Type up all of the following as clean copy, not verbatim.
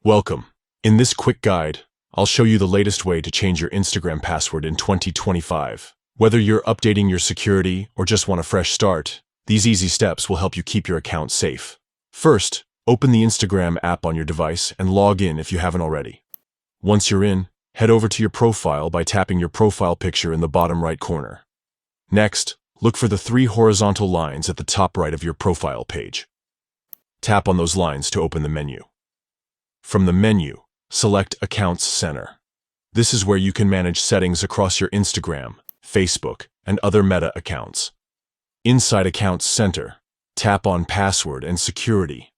Welcome. In this quick guide, I'll show you the latest way to change your Instagram password in 2025. Whether you're updating your security or just want a fresh start, these easy steps will help you keep your account safe. First, open the Instagram app on your device and log in if you haven't already. Once you're in, head over to your profile by tapping your profile picture in the bottom right corner. Next, look for the 3 horizontal lines at the top right of your profile page. Tap on those lines to open the menu. From the menu, select Accounts Center. This is where you can manage settings across your Instagram, Facebook, and other Meta accounts. Inside Accounts Center, tap on Password and Security.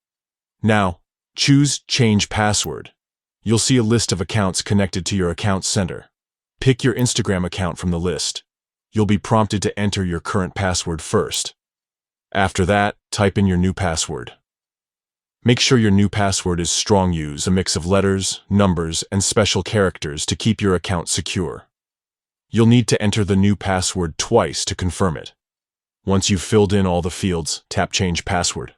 Now, choose Change Password. You'll see a list of accounts connected to your Accounts Center. Pick your Instagram account from the list. You'll be prompted to enter your current password first. After that, type in your new password. Make sure your new password is strong. Use a mix of letters, numbers, and special characters to keep your account secure. You'll need to enter the new password twice to confirm it. Once you've filled in all the fields, tap Change Password.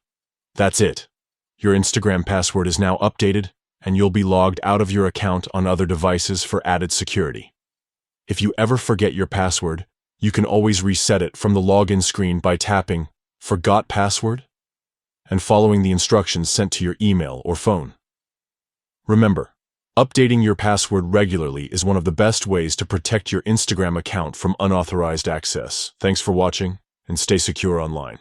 That's it. Your Instagram password is now updated, and you'll be logged out of your account on other devices for added security. If you ever forget your password, you can always reset it from the login screen by tapping Forgot Password and following the instructions sent to your email or phone. Remember, updating your password regularly is one of the best ways to protect your Instagram account from unauthorized access. Thanks for watching, and stay secure online.